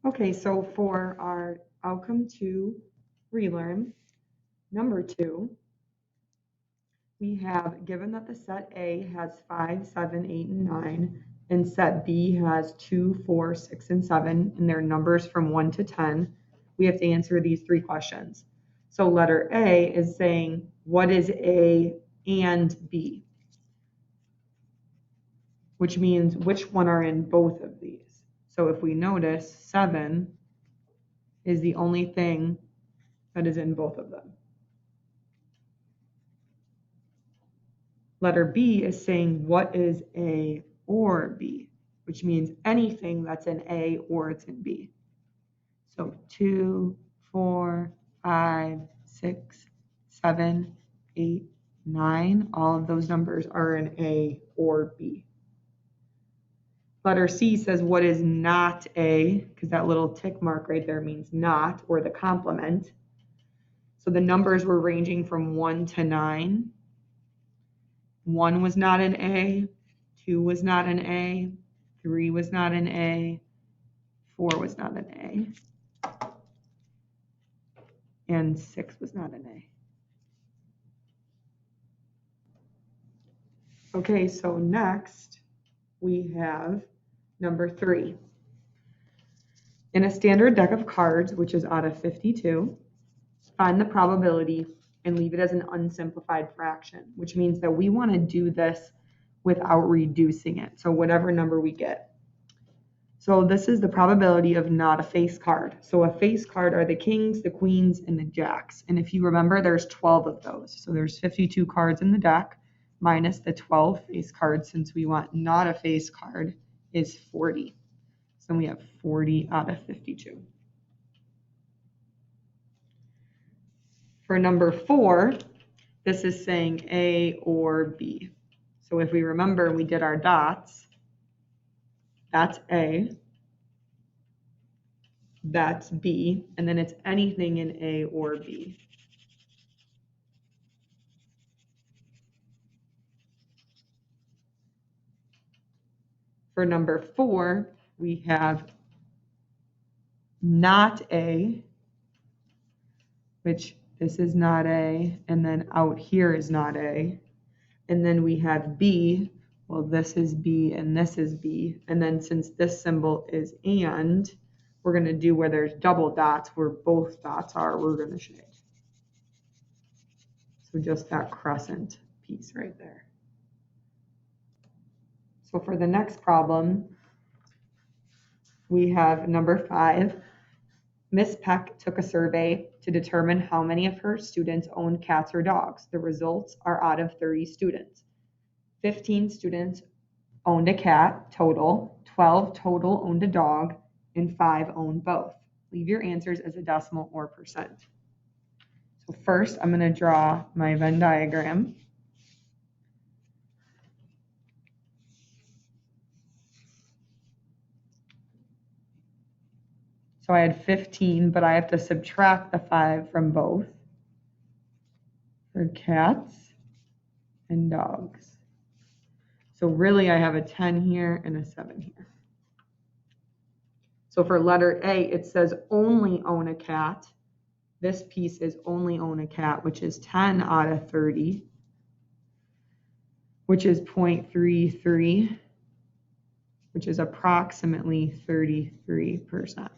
Okay, so for our outcome 2 relearn, number 2, we have given that the set A has 5, 7, 8, and 9, and set B has 2, 4, 6, and 7, and they're numbers from 1 to 10. We have to answer these 3 questions. So letter A is saying, what is A and B? Which means which one are in both of these. So if we notice, 7 is the only thing that is in both of them. Letter B is saying what is A or B, which means anything that's in A or it's in B. So 2, 4, 5, 6, 7, 8, 9, all of those numbers are in A or B. Letter C says what is not A, because that little tick mark right there means not, or the complement. So the numbers were ranging from 1 to 9. 1 was not an A, 2 was not an A, 3 was not an A, 4 was not an A, and 6 was not an A. Okay, so next we have number 3. In a standard deck of cards, which is out of 52, find the probability and leave it as an unsimplified fraction, which means that we want to do this without reducing it. So whatever number we get. So this is the probability of not a face card. So a face card are the kings, the queens, and the jacks. And if you remember, there's 12 of those. So there's 52 cards in the deck minus the 12 face cards, since we want not a face card, is 40. So we have 40 out of 52. For number 4, this is saying A or B. So if we remember, we did our dots. That's A. That's B. And then it's anything in A or B. For number 4, we have not A, which this is not A, and then out here is not A. And then we have B, well, this is B and this is B. And then since this symbol is and, we're going to do where there's double dots, where both dots are, we're going to shade. So just that crescent piece right there. So for the next problem, we have number 5. Miss Peck took a survey to determine how many of her students owned cats or dogs. The results are out of 30 students. 15 students owned a cat total, 12 total owned a dog, and 5 owned both. Leave your answers as a decimal or percent. So first, I'm going to draw my Venn diagram. So I had 15, but I have to subtract the 5 from both for cats and dogs. So really I have a 10 here and a 7 here. So for letter A, it says only own a cat. This piece is only own a cat, which is 10 out of 30, which is 0.33, which is approximately 33%.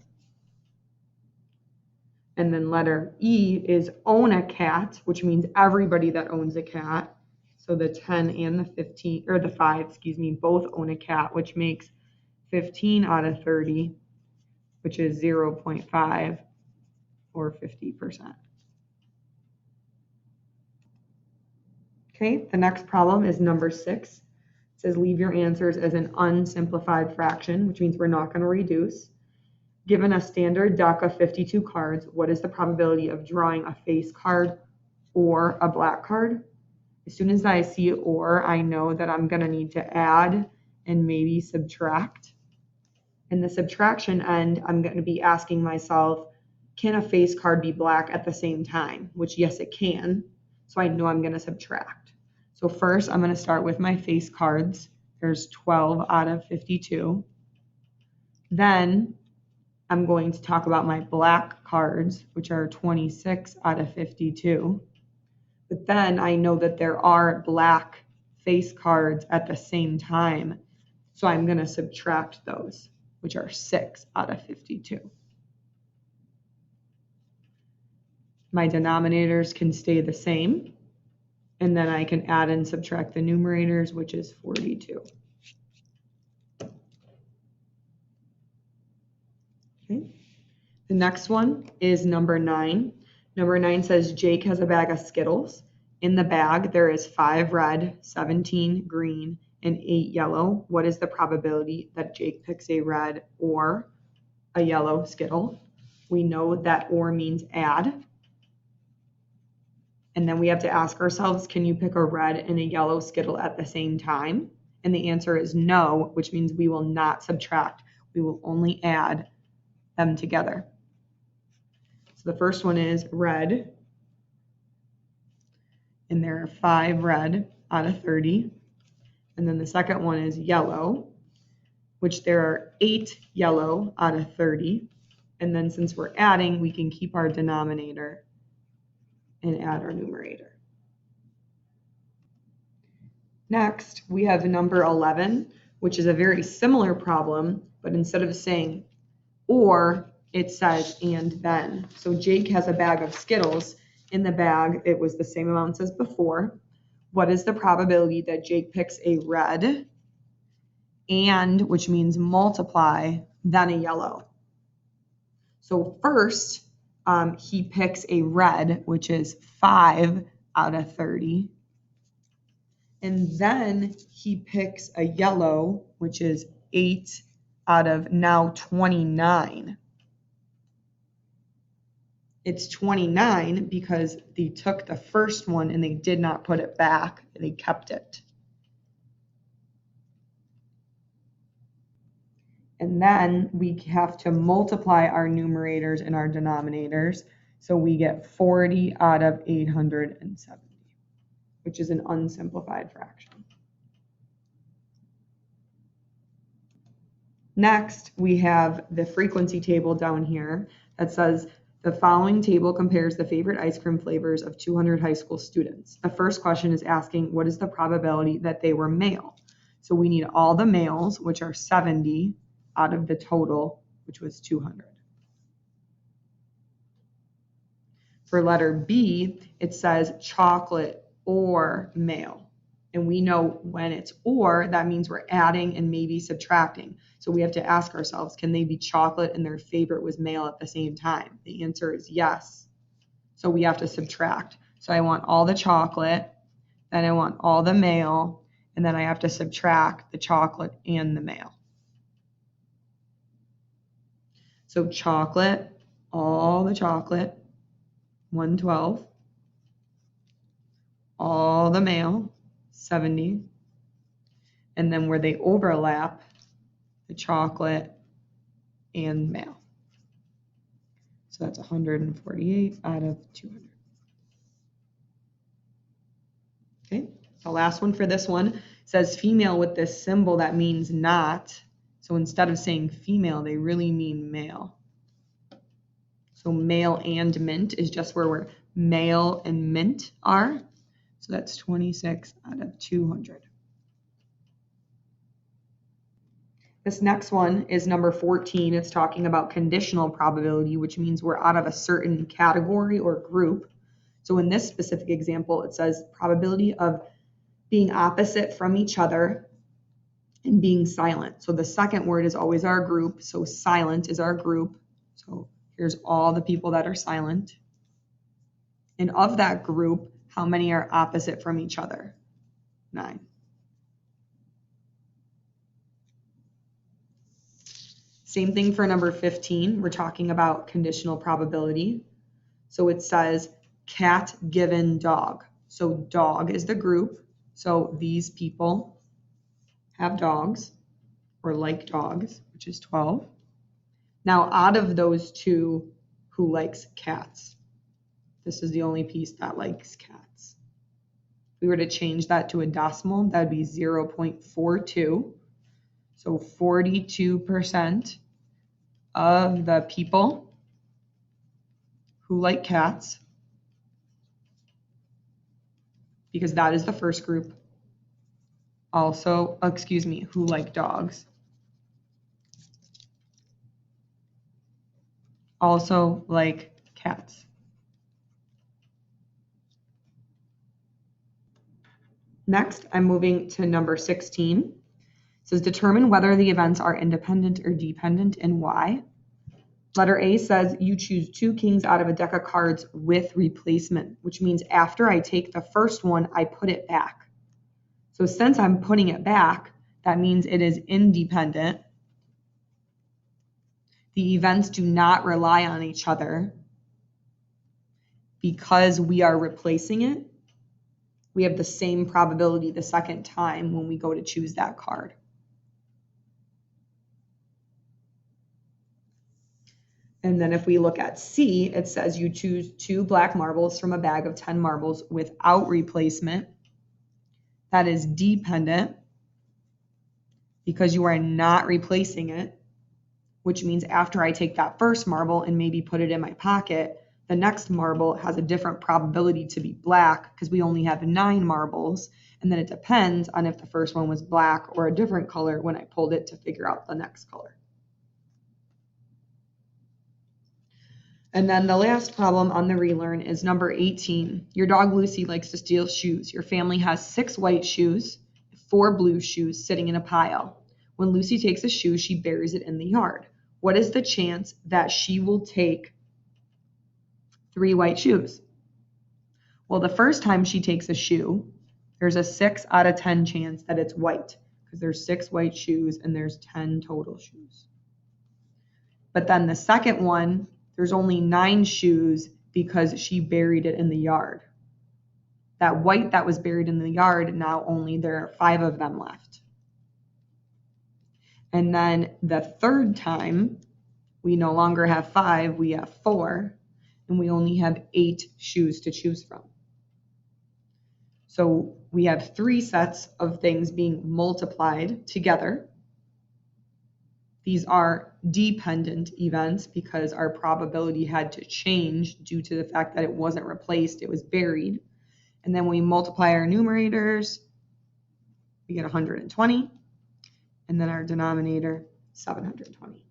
And then letter E is own a cat, which means everybody that owns a cat. So the 10 and the 15, or the 5, excuse me, both own a cat, which makes 15 out of 30, which is 0.5 or 50%. Okay, the next problem is number 6. It says leave your answers as an unsimplified fraction, which means we're not going to reduce. Given a standard deck of 52 cards, what is the probability of drawing a face card or a black card? As soon as I see or, I know that I'm going to need to add and maybe subtract. In the subtraction end, I'm going to be asking myself, can a face card be black at the same time? Which, yes, it can. So I know I'm going to subtract. So first, I'm going to start with my face cards. There's 12 out of 52. Then I'm going to talk about my black cards, which are 26 out of 52. But then I know that there are black face cards at the same time. So I'm going to subtract those, which are 6 out of 52. My denominators can stay the same. And then I can add and subtract the numerators, which is 42. Okay. The next one is number 9. Number 9 says Jake has a bag of Skittles. In the bag, there is 5 red, 17 green, and 8 yellow. What is the probability that Jake picks a red or a yellow Skittle? We know that or means add. And then we have to ask ourselves, can you pick a red and a yellow Skittle at the same time? And the answer is no, which means we will not subtract. We will only add them together. So the first one is red. And there are 5 red out of 30. And then the second one is yellow, which there are 8 yellow out of 30. And then since we're adding, we can keep our denominator and add our numerator. Next, we have number 11, which is a very similar problem, but instead of saying or, it says and then. So Jake has a bag of Skittles. In the bag, it was the same amounts as before. What is the probability that Jake picks a red and, which means multiply, then a yellow? So first, he picks a red, which is 5 out of 30. And then he picks a yellow, which is 8 out of now 29. It's 29 because they took the first one and they did not put it back. They kept it. And then we have to multiply our numerators and our denominators. So we get 40 out of 870, which is an unsimplified fraction. Next, we have the frequency table down here that says the following table compares the favorite ice cream flavors of 200 high school students. The first question is asking, what is the probability that they were male? So we need all the males, which are 70 out of the total, which was 200. For letter B, it says chocolate or male. And we know when it's or, that means we're adding and maybe subtracting. So we have to ask ourselves, can they be chocolate and their favorite was male at the same time? The answer is yes. So we have to subtract. So I want all the chocolate, then I want all the male, and then I have to subtract the chocolate and the male. So chocolate, all the chocolate, 112. All the male, 70. And then where they overlap, the chocolate and male. So that's 148 out of 200. Okay, the last one for this one says female with this symbol that means not. So instead of saying female, they really mean male. So male and mint is just where male and mint are. So that's 26 out of 200. This next one is number 14. It's talking about conditional probability, which means we're out of a certain category or group. So in this specific example, it says probability of being opposite from each other and being silent. So the second word is always our group. So silent is our group. So here's all the people that are silent. And of that group, how many are opposite from each other? 9. Same thing for number 15. We're talking about conditional probability. So it says cat given dog. So dog is the group. So these people have dogs or like dogs, which is 12. Now out of those two, who likes cats? This is the only piece that likes cats. If we were to change that to a decimal, that would be 0.42. So 42% of the people who like cats, because that is the first group. Also, who like dogs. Also like cats. Next, I'm moving to number 16. It says determine whether the events are independent or dependent and why. Letter A says you choose 2 kings out of a deck of cards with replacement, which means after I take the first one, I put it back. So since I'm putting it back, that means it is independent. The events do not rely on each other. Because we are replacing it, we have the same probability the second time when we go to choose that card. And then if we look at C, it says you choose 2 black marbles from a bag of 10 marbles without replacement. That is dependent because you are not replacing it, which means after I take that first marble and maybe put it in my pocket, the next marble has a different probability to be black because we only have 9 marbles. And then it depends on if the first one was black or a different color when I pulled it to figure out the next color. And then the last problem on the relearn is number 18. Your dog Lucy likes to steal shoes. Your family has 6 white shoes, 4 blue shoes sitting in a pile. When Lucy takes a shoe, she buries it in the yard. What is the chance that she will take 3 white shoes? Well, the first time she takes a shoe, there's a 6 out of 10 chance that it's white because there's 6 white shoes and there's 10 total shoes. But then the second one, there's only 9 shoes because she buried it in the yard. That white that was buried in the yard, now only there are 5 of them left. And then the third time, we no longer have 5, we have 4, and we only have 8 shoes to choose from. So we have 3 sets of things being multiplied together. These are dependent events because our probability had to change due to the fact that it wasn't replaced, it was buried. And then we multiply our numerators, we get 120, and then our denominator, 720.